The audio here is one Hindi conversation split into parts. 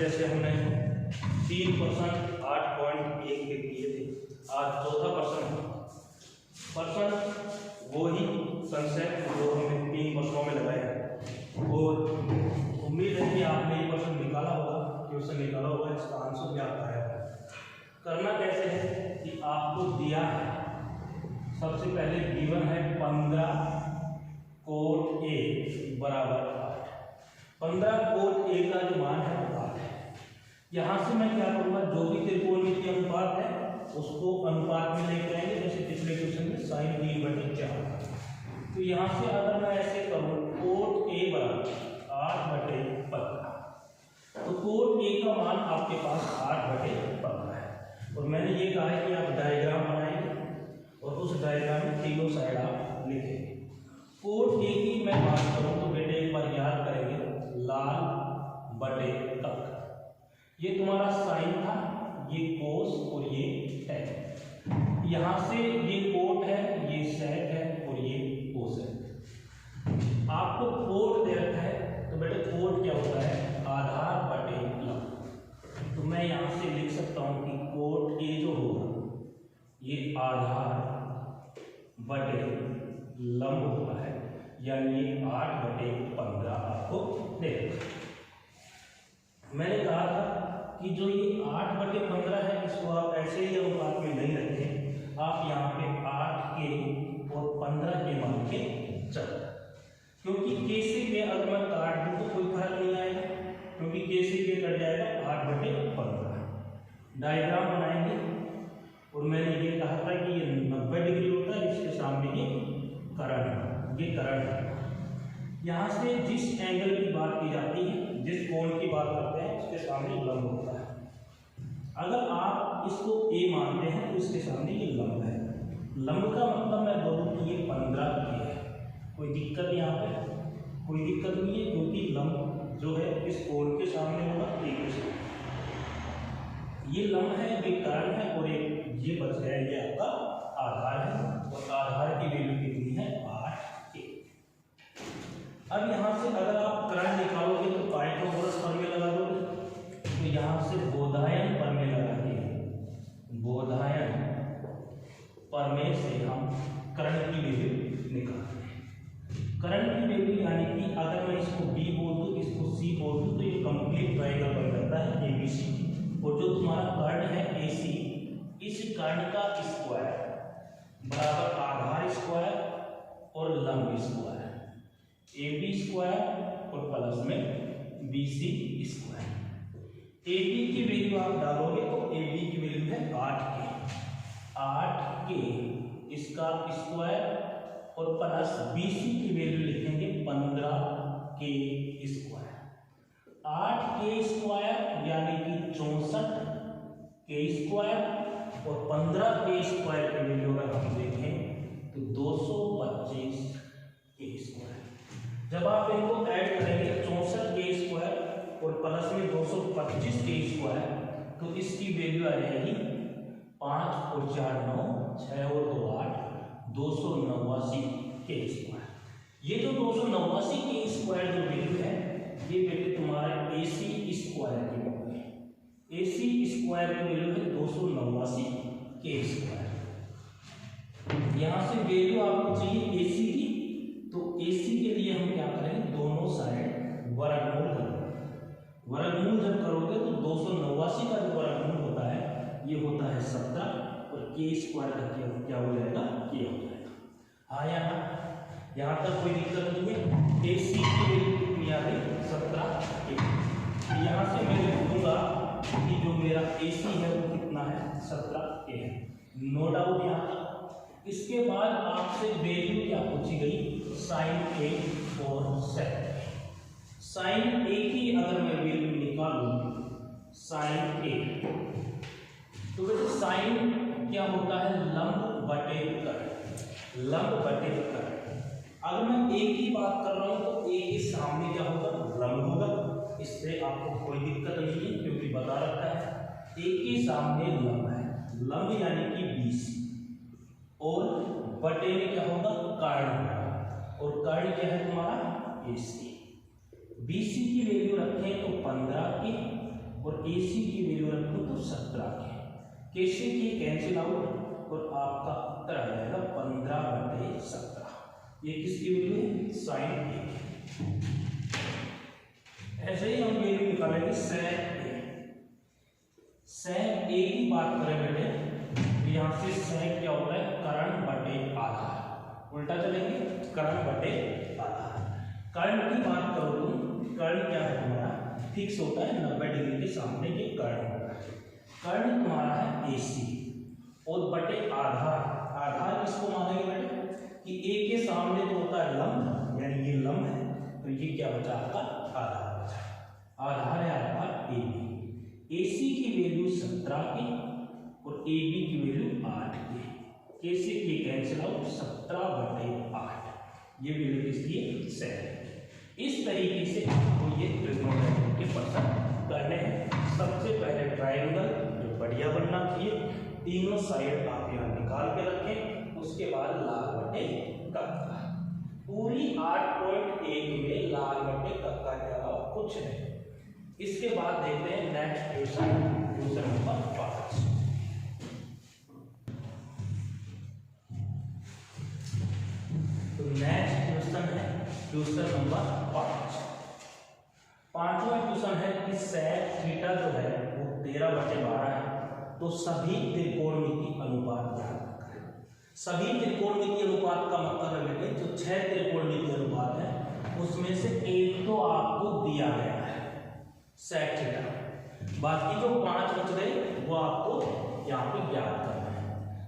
जैसे हमने 3% 8.1 के किए थे, आज चौथा पर्सन वो ही कंसेप्ट जो हमने 3 प्रश्नों में लगाया है। और उम्मीद है कि आपने ये प्रश्न निकाला होगा, क्वेश्चन निकाला होगा, इसका आंसर भी आपका आया होगा। करना कैसे है कि आपको दिया है, सबसे पहले गिवन है 15 कोट ए बराबर 8। 15 कोट ए का जो मान है वो 8 है। यहाँ से मैं क्या करूँगा, जो भी त्रिकोणमितीय अनुपात है उसको अनुपात में लेकर आएंगे, जैसे पिछले क्वेश्चन में sin d/4। तो यहाँ से अगर मैं ऐसे करूँ कोट ए बराबर 8/15, तो कोट ए का मान आपके पास 8/15 है। और मैंने ये कहा है कि आप डायग्राम बनाएंगे और उस डायग्राम में तीनों साइड आप लिखेंगे। कोट ए की मैं बात करूँ तो बेटे एक बार याद करेंगे, लाल बटे तक, ये तुम्हारा साइन था, ये कोस और ये टैन। यहाँ से ये कोट है, ये सेक है और ये कोस है। आपको कोट दे रखा है तो बेटे कोट क्या होता है, आधार बटे लंब। तो मैं यहाँ से लिख सकता हूँ कि कोट ए जो होगा ये आधार बटे लंब होता है, यानी 8/15 आपको दे रखा है। मैंने कहा था कि जो ये 8/15 है इसको आप ऐसे ही अनुपात में नहीं रखें, आप यहाँ पे 8 के और 15 के मान के चलो, क्योंकि केसी के अगर मैं काट दूँ तो कोई फर्क नहीं आएगा, क्योंकि केसी के कट जाएगा 8/15। डायग्राम बनाएंगे और मैंने ये कहा था कि ये 90 डिग्री होता है, इसके सामने ये करंट, ये करंट है। यहाँ से जिस एंगल की बात की जाती है, जिस कोण की बात करते हैं, उसके सामने लंब होता है। अगर आप इसको ए मानते हैं तो इसके सामने ये लंब है। लंब का मतलब मैं बोलूँ कि ये 15 ए है, कोई दिक्कत यहाँ पे कोई दिक्कत नहीं है, क्योंकि लंब जो है इस कोण के सामने होगा, ए के सामने। ये लंब है, ये कारण है, और एक ये बच गया, ये आपका आधार है, और आधार की वैल्यू कितनी है, 8 के। अब यहाँ से अगर आप करंट निकालोगे तो पाइथागोरस प्रमेय लगा दोगे, तो यहाँ से बोधायन प्रमेय लगाएंगे। बोधायन प्रमेय से हम करंट की वैल्यू निकालते हैं। करंट की वैल्यू यानी कि अगर मैं इसको बी बोल दूँ, इसको सी बोल दूँ, तो ये कंप्लीट ट्रायंगल बन जाता है एबीसी। और जो तुम्हारा कर्ण है एसी, इस कर्ण का स्क्वायर बराबर आधार स्क्वायर और लंब स्क्वायर, AB स्क्वायर और प्लस में BC स्क्वायर। AB की वैल्यू आप डालोगे तो AB की वैल्यू है 8 के, इसका स्क्वायर और प्लस BC की वैल्यू लिखेंगे 15 के स्क्वायर। 8 के स्क्वायर यानी कि 64 के स्क्वायर और 15 के स्क्वायर की वैल्यू अगर हम देखें तो 225 के स्क्वायर। जब आप इनको ऐड करेंगे 64 के स्क्वायर और प्लस में 225 के स्क्वायर, तो इसकी वैल्यू आ जाएगी 5 और 4 9, 6 और 2 8, 289 के स्क्वायर। ये जो 289 के स्क्वायर जो वैल्यू है, ये वैल्यू तुम्हारा AC स्क्वायर की वैल्यू है। AC स्क्वायर की वैल्यू है 289 के स्क्वायर। यहाँ से वैल्यू आपको चाहिए AC की, तो AC के लिए हम क्या करेंगे, दोनों साइड वर्गमूल करेंगे। वर्गमूल जब करोगे तो 289 का जो वर्गमूल होता है ये होता है 17, और के स्क्वायर का क्या हो जाएगा, के हो जाएगा। हाँ या ना, यहाँ तक कोई दिक्कत नहीं है। AC की वैल्यू कितनी आ गई, 17 के। यहाँ से मैं लिख दूंगा कि जो मेरा AC है वो कितना है, 17 के है, नो डाउट यहाँ तक। इसके बाद आपसे वैल्यू क्या पूछी गई, साइन A और सेक। साइन A की अगर मैं वैल्यू निकालूं, साइन A, तो वैसे साइन क्या होता है, लंब बटे कर्ण, लंब बटे कर्ण। अगर मैं A की बात कर रहा हूं तो A के सामने क्या होगा, लंब होगा, इससे आपको कोई दिक्कत नहीं है क्योंकि बता रखा है A के सामने लंब है, लंब यानी कि BC, और बटे में क्या होगा, कर्ण होगा, और कर्ण क्या है तुम्हारा AC। BC की वैल्यू रखें तो 15 के और AC की वैल्यू रखूँ तो 17 के कैंसिल आउट और आपका उत्तर आ जाएगा 15/17। ये किसकी वैल्यू है? साइन A की। ऐसे ही हम वैल्यू निकालेंगे sec A की बात करें बेटे तो यहाँ से sec क्या होता है? करंट बटे आधार। उल्टा चलेंगे, करंट बटे आधार। करंट की बात करो तुम, करंट क्या है तुम्हारा? फिक्स होता है 90 डिग्री के सामने ये करंट होता है। करंट तुम्हारा है AC और बटे आधार किसको मानेंगे बेटे कि A के सामने तो होता है लंब, यानी ये लंब है तो ये क्या बचा? आपका आधार बचा। आधार है आपका AB। AC की वैल्यू 17 की और AB की वैल्यू 8 की। कैसे की कैंसिल आउट? 17/8। ये वैल्यू किसकी है? sec। इस तरीके से आपको ये ट्रिग्नोमेट्री के प्रश्न करने हैं। सबसे पहले ट्रायंगल जो बढ़िया बनना चाहिए, तीनों साइड आप यहाँ निकाल के रखें। उसके बाद लाल बटे कक्का। पूरी 8.1 में लाल बटे कक्का के अलावा कुछ नहीं। इसके बाद देखते हैं नेक्स्ट क्वेश्चन नंबर 5। तो नेक्स्ट क्वेश्चन है क्वेश्चन नंबर 5। पांचवा क्वेश्चन है कि sec थीटा जो है वो 13/12 है। तो सभी त्रिकोणमिति अनुपात ध्यान रखें। सभी त्रिकोणमिति अनुपात का मतलब है बेटे जो 6 त्रिकोणमिति अनुपात है उसमें से एक तो आपको दिया गया है sec थीटा, बाकी जो 5 बच गए वो आपको यहाँ पे ज्ञात करना है।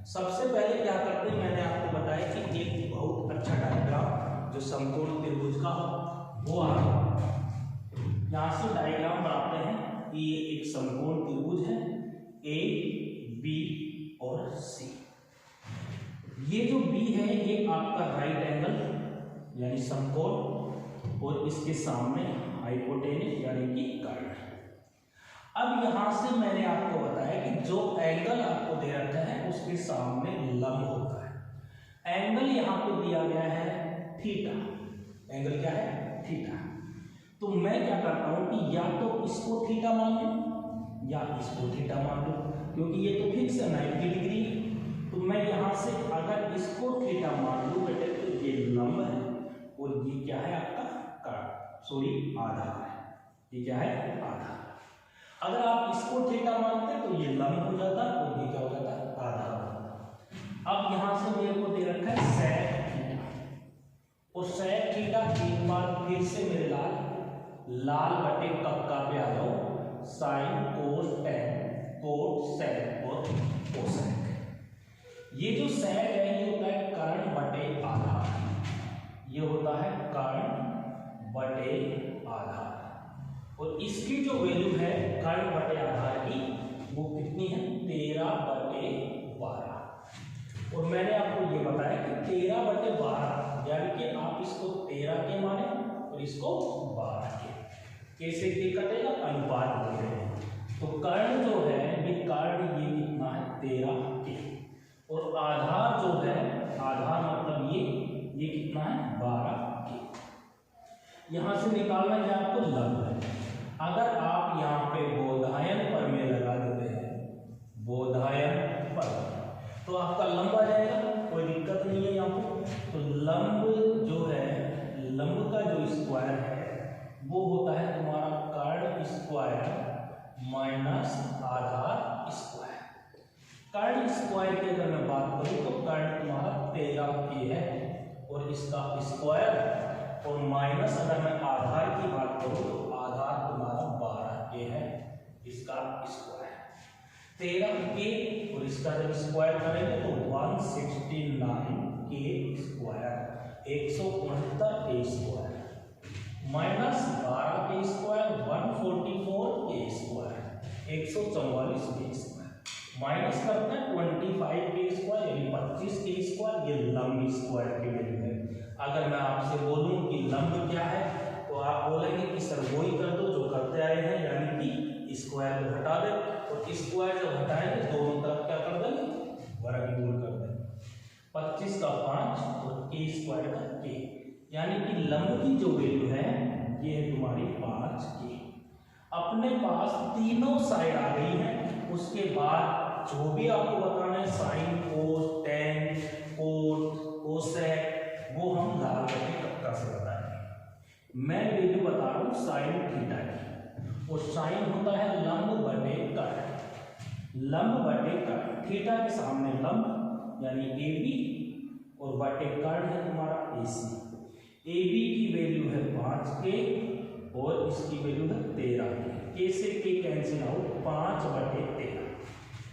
सबसे पहले क्या करते हैं, मैंने आपको बताया कि एक बहुत अच्छा डायग्राम जो समकोण त्रिभुज का हो वो आप यहाँ से डायग्राम बनाते हैं कि ये एक समकोण त्रिभुज है A, B और C। ये जो B है ये आपका राइट एंगल यानी समकोण और इसके सामने हाइपोटेनस यानी कि कर्ण। अब यहां से मैंने आपको बताया कि जो एंगल आपको दे रखा है उसके सामने लंब होता है। एंगल यहां पे दिया गया है थीटा। एंगल क्या है? थीटा। तो मैं क्या करता हूं कि या तो इसको थीटा मान लूं या इसको थीटा मान लूं, क्योंकि ये तो फिक्स है 90 डिग्री। तो मैं यहां से अगर इसको थीटा मान लूं बेटे तो ये लंब है और ये क्या है? आपका आधार है। ये क्या है? आधार। अगर आप इसको थीटा मानते तो ये लंब हो जाता और ये क्या हो जाता? आधार होता। अब यहां से मेरे को दे रखा है sec थीटा और sec थीटा एक बार फिर से मेरे लाल बटे कक्का पे आ जाओ। Sine cos tan cot sec और कोसेक। ये जो sec है ये होता है कर्ण बटे आधार। ये होता है कर्ण बटे आधार और इसकी जो वैल्यू है कर्ण बटे आधार की वो कितनी है? 13/12। और मैंने आपको ये बताया कि 13/12 यानी कि आप इसको 13 के माने और इसको 12 के। कैसे के कटेगा? अनुपात दे रहे हैं तो कर्ण जो है ये कर्ण ये कितना है? 13 के। और आधार जो है आधार मतलब ये कितना है? 12 के। यहां से निकालना है आपको लंब है। अगर आप यहाँ पे बोधायन पर में लगा देते हैं बोधायन पर तो आपका लंब आ जाएगा, कोई दिक्कत नहीं है यहाँ पे। तो लंब जो है लंब का जो स्क्वायर है वो होता है तुम्हारा कर्ण स्क्वायर माइनस आधार स्क्वायर। कर्ण स्क्वायर की अगर मैं बात करूं तो कर्ण तुम्हारा 13 के है और इसका स्क्वायर और माइनस अगर मैं आधार की बात करूं तो आधार तुम्हारा 12 के है, इसका स्क्वायर 13 के और इसका जब स्क्वायर करेंगे तो 169 के स्क्वायर 169 के स्क्वायर माइनस 12 के स्क्वायर 144 के स्क्वायर 144 के स्क्वायर माइनस करते हैं 25 के स्क्वायर यानी 25 के स्क्वायर। ये लंब स्क्वायर की वैल्यू है। अगर मैं आपसे बोलूं कि लंब क्या है तो आप बोलेंगे कि सर वही कर दो जो करते आए हैं, यानी कि स्क्वायर को हटा दे और स्क्वायर जब हटाएंगे दोनों तरफ क्या कर देंगे? वर्गमूल कर देंगे। 25 का 5 और के स्क्वायर का के, यानी कि लंब की जो वैल्यू है ये है तुम्हारी 5 के। अपने पास तीनों साइड आ गई है। उसके बाद जो भी आपको बताना है sign, cos, tan, coat, cosec, वो हम लाल करके कक्का से बताएंगे। मैं वैल्यू बता रहा हूँ साइन थीटा की, और साइन होता है लंब बटे कर्ण। लंब बटे कर्ण, थीटा के सामने लंब यानी ए बी, और बटे कर्ण है तुम्हारा ए सी। ए बी की वैल्यू है 5 के और इसकी वैल्यू है 13 के से के कैंसिल आउट, 5 बटे 13।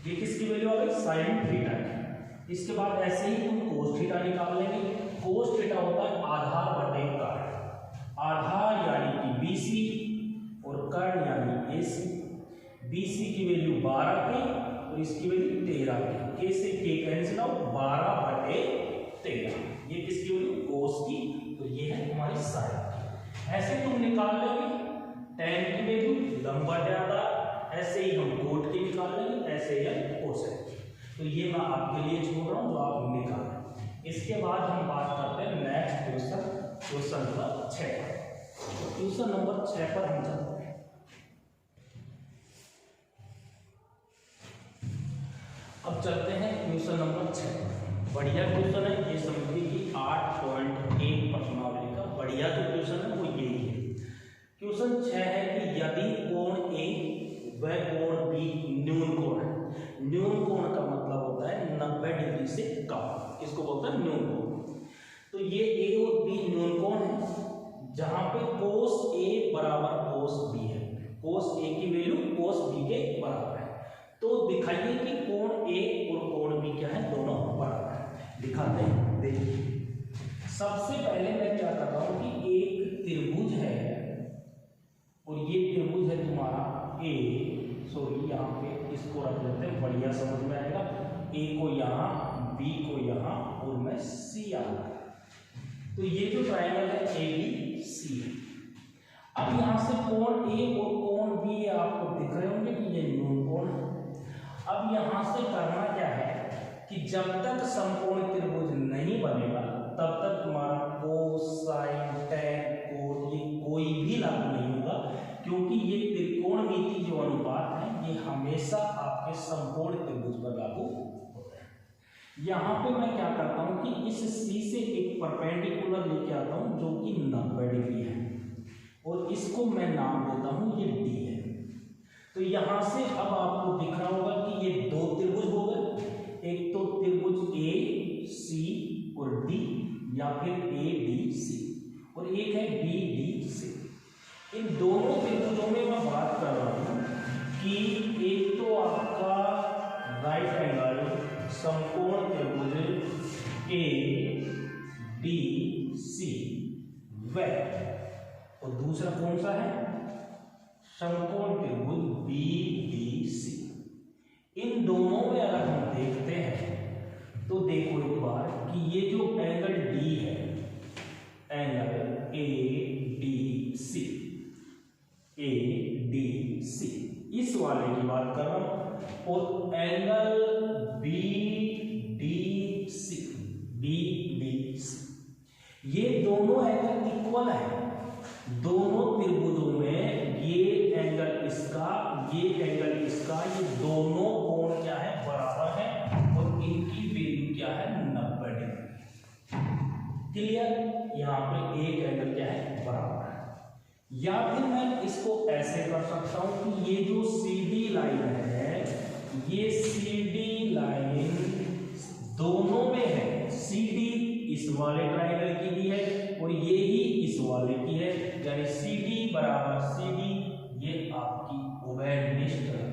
ये किसकी वैल्यू आ गई? साइन थीटा की। इसके बाद ऐसे ही तुम कोस थीटा निकाल लेंगे। कोस थीटा होता है आधार बटे कर्ण। आधार यानी कि बीसी और कर्ण यानी एसी। बीसी की वैल्यू 12 के और इसकी वैल्यू 13 के से के कैंसिल आउट, 12 बटे 13। ये किसकी वैल्यू? कोस की। तो ये है तुम्हारी साइन। ऐसे तुम निकाल लेंगे टेन की वैल्यू लंब बटे आधार, ऐसे ही हम कोट की निकाल लेंगे, ऐसे ही हम कोसेक। तो ये मैं आपके लिए छोड़ रहा हूँ जो आप निकालें। इसके बाद हम बात करते हैं नेक्स्ट क्वेश्चन, क्वेश्चन नंबर 6 पर। क्वेश्चन नंबर 6 पर हम चलते हैं। अब चलते हैं क्वेश्चन नंबर 6। बढ़िया क्वेश्चन है ये, समझिए कि 8.1 प्रश्नावली का बढ़िया जो क्वेश्चन है वो यही है। क्वेश्चन 6 है कि यदि कोण ए व कोण बी न्यून कोण है। न्यून कोण का मतलब होता है 90 डिग्री से कम, इसको बोलते हैं न्यून कोण। तो ये ए और बी न्यून कोण है, जहां पे कोस ए बराबर कोस बी है। कोस ए की वैल्यू कोस बी के बराबर है। तो दिखाइए कि कोण ए और कोण बी क्या है, दोनों बराबर है। दिखाते हैं, देखिए। सबसे पहले मैं क्या कर रहा हूं कि एक त्रिभुज है और ये त्रिभुज है तुम्हारा ए, सॉरी यहाँ पे इसको रख लेते हैं, बढ़िया समझ में आएगा। ए को यहाँ, बी को यहाँ और मैं सी आ रहा। तो ये जो ट्रायंगल है ए बी सी है। अब यहाँ से कोण ए और कोण बी आपको दिख रहे होंगे कि ये न्यून कोण है। अब यहाँ से करना क्या है कि जब तक समकोण त्रिभुज नहीं बनेगा तब तक तुम्हारा कोस, साइन, टेन, कोट ये कोई भी लागू नहीं होगा, क्योंकि ये त्रिकोणमिति जो अनुपात है ये हमेशा आपके समकोण त्रिभुज पर लागू होता है। यहाँ पे मैं क्या करता हूँ कि इस सी से एक परपेंडिकुलर लेके आता हूँ जो कि 90 डिग्री है, और इसको मैं नाम देता हूँ ये डी है। तो यहाँ से अब आपको दिख रहा होगा कि ये दो त्रिभुज हो गए, एक तो त्रिभुज ए सी और डी, या फिर ए डी सी, और एक है बी डी सी। इन दोनों त्रिभुजों में मैं बात कर रहा हूं कि एक तो आपका राइट एंगल समकोण त्रिभुज ए डी सी व, और दूसरा कौन सा है? समकोण त्रिभुज बी डी सी। इन दोनों में अगर हम देखते हैं तो देखो एक बार कि ये जो एंगल डी है, angle A D C, A D C, इस वाले की बात कर रहा हूं, और angle B D C, B D C, ये दोनों एंगल इक्वल है। दोनों त्रिभुजों में ये एंगल इसका, ये एंगल इसका, ये दोनों कोण क्या है? बराबर है, और इनकी वैल्यू क्या है? 90 डिग्री। क्लियर? यहाँ पे एक एंगल क्या है? बराबर है। या फिर मैं इसको ऐसे कर सकता हूं कि ये जो सीडी लाइन है, ये सीडी लाइन दोनों में है। सीडी इस वाले ट्रायंगल की भी है और ये ही इस वाले की है, यानी सीडी बराबर सीडी, ये आपकी उभयनिष्ठ है।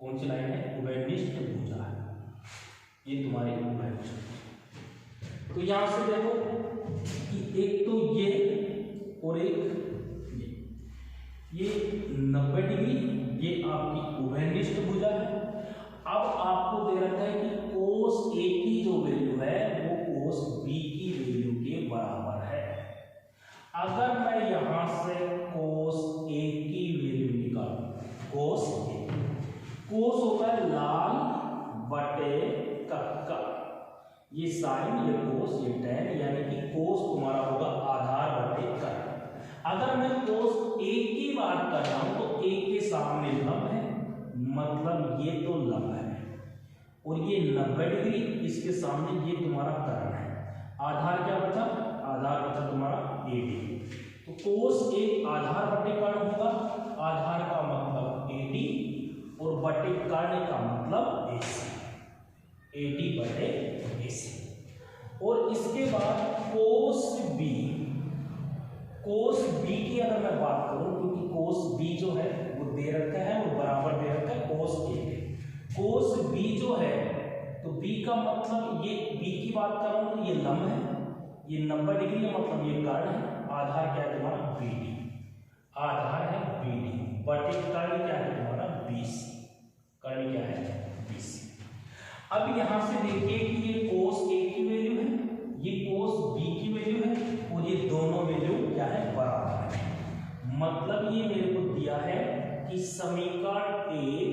कौन सी लाइन है? उभयनिष्ठ भुजा है, ये तुम्हारी उभयनिष्ठ। तो यहां से देखो कि एक तो ये और एक ये 90 डिग्री, ये आपकी उभयनिष्ठ भुजा है। अब आपको दे रखा है कि कोस ए की जो वैल्यू है वो कोस बी की वैल्यू के बराबर है। अगर मैं यहां से कोस ए की वैल्यू निकालूं, कोस ए, कोस होता है लाल बटे कक्का, ये साइन, ये कोस, ये टेन, यानी कि कोस तुम्हारा होगा आधार बटे कक्का। अगर मैं कोस ए की बात कर रहा हूं तो ए के सामने लंब है, मतलब ये तो लंब है, और ये 90 डिग्री, इसके सामने ये तुम्हारा कर्ण है। आधार क्या बचा? आधार बचा तुम्हारा AD। तो कोस एक आधार बटे कर्ण होगा, आधार का मतलब AD और बटे कर्ण का मतलब AC, AD बटे AC। और इसके बाद कोस B की अगर मैं बात करूं, क्योंकि कोस B जो है वो दे रखा है और बराबर दे रखा है कोस A के। कोस B जो है तो B का मतलब ये B की बात कर रहा हूं तो ये लंब है, ये 90 डिग्री है, मतलब ये कर्ण है। आधार क्या है तुम्हारा? BD, आधार है BD बटे कर्ण क्या है तुम्हारा? BC, कर्ण क्या है? BC। अब यहां से देखिए कि ये कोस A की वैल्यू है, ये कोस B की वैल्यू है, और ये दोनों वैल्यू क्या है? बराबर है। मतलब ये मेरे को दिया है कि समीकरण 1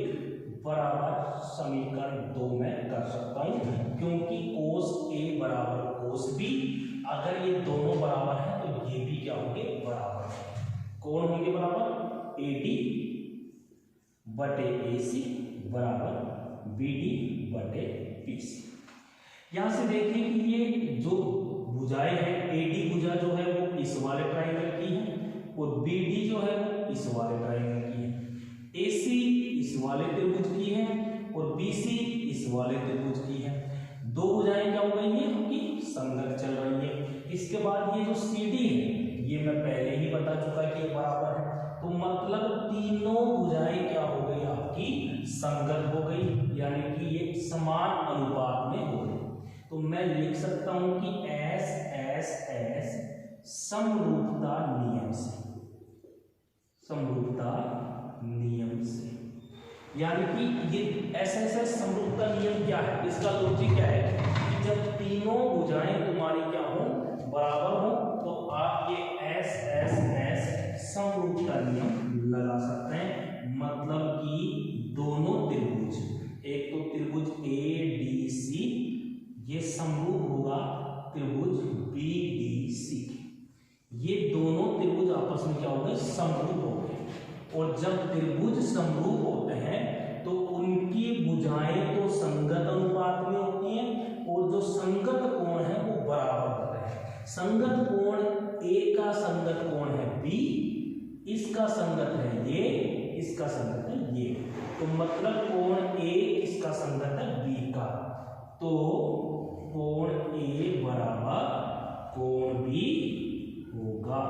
बराबर समीकरण 2 में कर सकता हूं, क्योंकि कोस A बराबर कोस B, अगर ये दोनों बराबर है तो ये भी क्या होंगे? बराबर है। कौन होंगे बराबर? AD बटे AC बराबर BD बटे BC। यहां से देखिए कि ये जो भुजाएं हैं, AD भुजा जो है वो इस वाले ट्रायंगल की है, और BD जो है वो इस वाले ट्रायंगल की है। AC इस वाले त्रिभुज की है और BC इस वाले त्रिभुज की है। दो भुजाएं क्या हो गई है? उनकी संगत चल रही है। इसके बाद ये जो CD है ये मैं पहले ही बता चुका कि ये बराबर है, तो मतलब तीनों भुजाएं क्या हो गई? आपकी संगत हो गई, यानी कि ये समान अनुपात में हो गई। तो मैं लिख सकता हूं कि S समरूपता नियम से, समरूपता नियम से, यानी कि ये S समरूपता नियम क्या है? इसका लॉजिक क्या है कि जब तीनों भुजाएं तुम्हारी क्या हो? बराबर हो, तो आप ये S समरूपता नियम लगा सकते हैं। मतलब कि दोनों त्रिभुज, एक तो त्रिभुज ADC ये समरूप होगा त्रिभुज BDC, ये दोनों त्रिभुज आपस में क्या हो गए? समरूप हो गए। और जब त्रिभुज समरूप होते हैं तो उनकी भुजाएं तो संगत अनुपात में होती हैं, और जो संगत कोण है वो बराबर होते हैं। संगत कोण A का संगत कोण है B, इसका संगत है ये, इसका संगत है ये, तो मतलब कोण A इसका संगत है B का, तो कोण A बराबर कोण B होगा,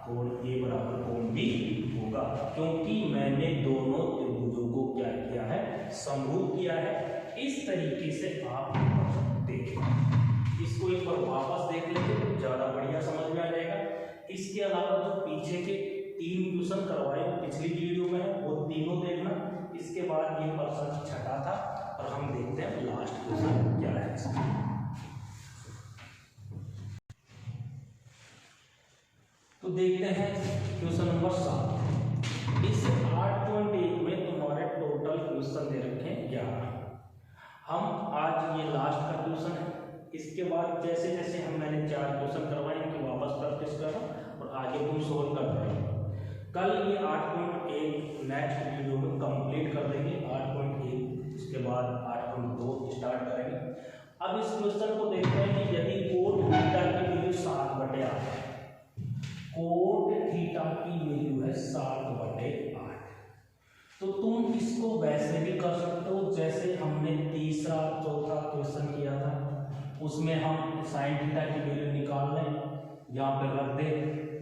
कोण A बराबर कोण B होगा, क्योंकि मैंने दोनों त्रिभुजों को क्या किया है? समरूप किया है। इस तरीके से आप देखें, इसको एक बार वापस देख लेंगे तो ज्यादा बढ़िया समझ में आ जाएगा। इसके अलावा जो पीछे के 3 ट्यूशन करवाए पिछली वीडियो में है वो तीनों देखना। इसके बाद ये प्रश्न छठा था, और हम देखते हैं लास्ट क्वेश्चन क्या है इसका। तो देखते हैं क्वेश्चन नंबर 7। इस 8.1 में तुम्हारे टोटल क्वेश्चन दे रखे हैं 11। हम आज ये लास्ट का क्वेश्चन है, इसके बाद जैसे जैसे हम मैंने 4 क्वेश्चन करवाए इनकी वापस प्रैक्टिस करो और आगे तुम सोल्व कर रहे। कल ये 8.1 नेक्स्ट वीडियो में कंप्लीट कर देंगे 8.1, इसके बाद 8.2 स्टार्ट करेंगे। अब इस क्वेश्चन को देखते हैं कि यदि कोट थीटा की वैल्यू 7/8 है, कोट थीटा की वैल्यू है 7/8, तो तुम इसको वैसे भी कर सकते हो जैसे हमने तीसरा चौथा क्वेश्चन किया था, उसमें हम साइन थीटा की वैल्यू निकाल लें, यहाँ पे रख दें,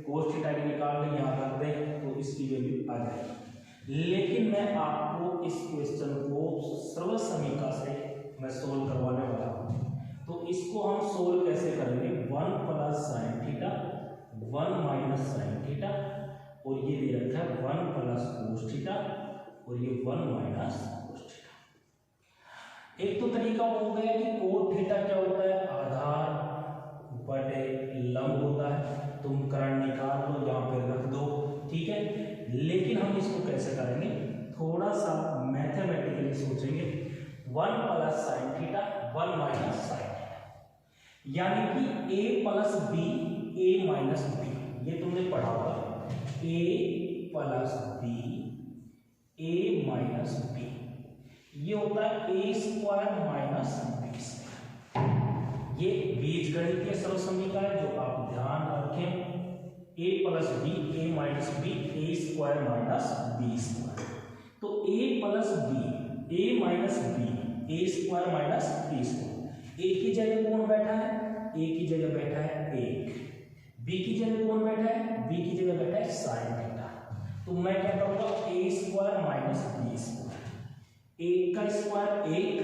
कोस थीटा की निकाल लें, यहाँ रख दें, तो इसकी वैल्यू आ जाएगी। लेकिन मैं आपको इस क्वेश्चन को सर्व समीकरण से मैं सोल्व करवाने वाला हूँ। तो इसको हम सोल्व कैसे करेंगे? 1 plus sine theta 1 minus sine theta, और ये दे रखा है 1 प्लस कोस थीटा, और ये 1 माइनस कोस थीटा। एक तो तरीका हो गया कि कोट थीटा क्या होता है? आधार बटे लंब होता है, तुम कर्ण निकाल लो, यहाँ पे रख दो, ठीक है। लेकिन हम इसको कैसे करेंगे? थोड़ा सा मैथमेटिकली सोचेंगे। 1 plus sine theta 1 minus sine theta, यानी कि a plus B a minus B, ये तुमने पढ़ा होगा। a plus B A minus B, ये होता है A square minus B square. ये बीजगणितीय सरल समीकरण है जो आप ध्यान रखें, A plus B A minus B A square minus B square. तो A plus B A minus B A square minus B square. ए की जगह कौन बैठा है? ए की जगह बैठा है एक, बी की जगह कौन बैठा है? बी की जगह बैठा है साइन थीटा। तो मैं क्या करूंगा ए स्क्वायर माइनस बी स्क्वायर, एक का स्क्वायर एक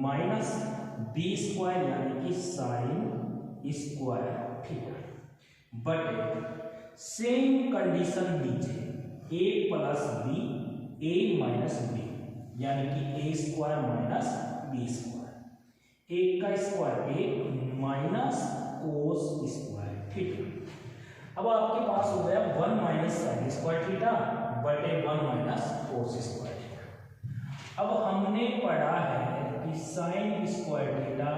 माइनस बी स्क्वायर यानी कि sine square theta, but same condition नीचे ए plus B A minus B यानी कि ए स्क्वायर माइनस बी स्क्वायर, एक का स्क्वायर एक माइनस कोस स्क्वायर थीटा। अब आपके पास हो गया 1 माइनस साइन स्क्वायर थीटा बटे 1 माइनस कोस स्क्वायर थीटा। अब हमने पढ़ा है कि sine square theta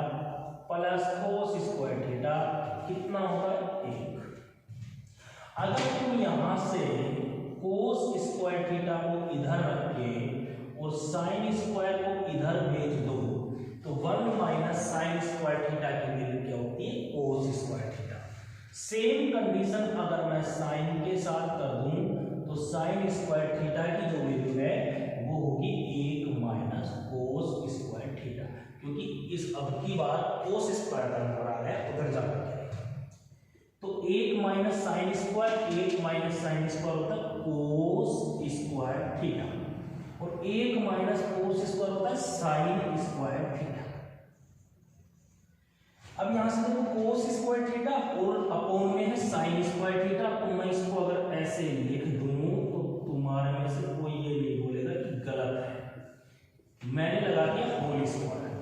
plus cos square theta कितना होगा? 1। अगर तुम यहां से कोस स्क्वायर थीटा को इधर रख के और साइन स्क्वायर को इधर भेज दो तो 1 माइनस साइन स्क्वायर थीटा की वैल्यू क्या होती है? Cos square theta. Same condition अगर मैं साइन के साथ कर दूं तो साइन स्क्वायर थीटा की जो वैल्यू है वो होगी 1 माइनस कोस स्क्वायर थीटा, क्योंकि इस अब की बार कोस स्क्वायर का नंबर आ रहा है उधर जाकर तो 1 minus sine square 1 minus sine square होता है कोस स्क्वायर थीटा और 1 माइनस कोस स्क्वायर होता है साइन स्क्वायर थीटा। अब यहां से देखो कोस स्क्वायर थीटा और अपोन में है साइन स्क्वायर थीटा, तो मैं इसको अगर ऐसे लिख दूं तो तुम्हारे में से कोई ये नहीं बोलेगा कि गलत है। मैंने लगा दिया होल स्क्वायर,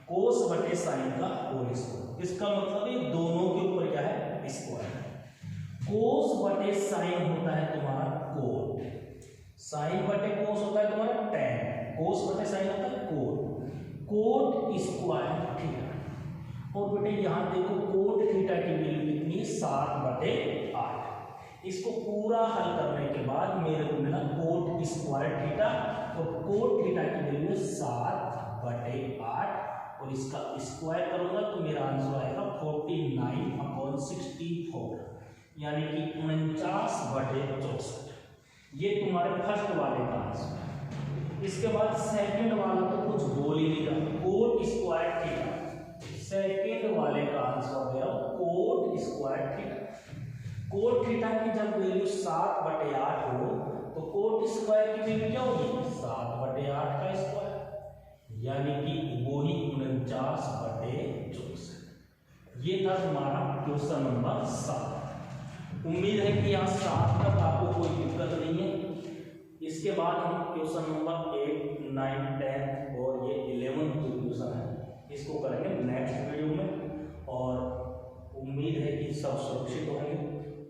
कोस बटे साइन का होल स्क्वायर, इसका मतलब ये दोनों के ऊपर क्या है? स्क्वायर। कोस बटे साइन होता है तुम्हारा कोट, साइन बटे कोस होता है तुम्हारा टैन, कोस बटे साइन होता है कोट, कोट स्क्वायर थीटा। और बेटे यहां देखो कोट थीटा की वैल्यू कितनी है? 7/8। इसको पूरा हल करने के बाद मेरे को मिला कोट स्क्वायर थीटा और कोट थीटा की वैल्यू है 7/8 और इसका स्क्वायर करूंगा तो मेरा आंसर आएगा 49/64 यानी कि 49/64। ये तुम्हारे फर्स्ट वाले का आंसर है। इसके बाद सेकंड वाला तो कुछ बोल ही नहीं रहा, कोट स्क्वायर थीटा। सेकंड वाले का आंसर हो गया coat square theta. Cot theta की जब वैल्यू 7/8 हो तो कोट स्क्वायर की वैल्यू क्या होगी? 7/8 का स्क्वायर यानी कि वो ही 49/64। ये था तुम्हारा क्वेश्चन नंबर 7। उम्मीद है कि यहाँ 7 तक आपको कोई दिक्कत नहीं है। इसके बाद हम क्वेश्चन नंबर 8, 9, 10 और ये 11 जो क्वेश्चन है इसको करेंगे नेक्स्ट वीडियो में। और उम्मीद है कि सब सुरक्षित होंगे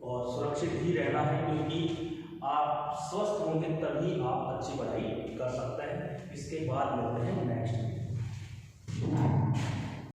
और सुरक्षित ही रहना है, क्योंकि आप स्वस्थ होंगे तभी आप अच्छी पढ़ाई कर सकते हैं। इसके बाद मिलते हैं नेक्स्ट वीडियो।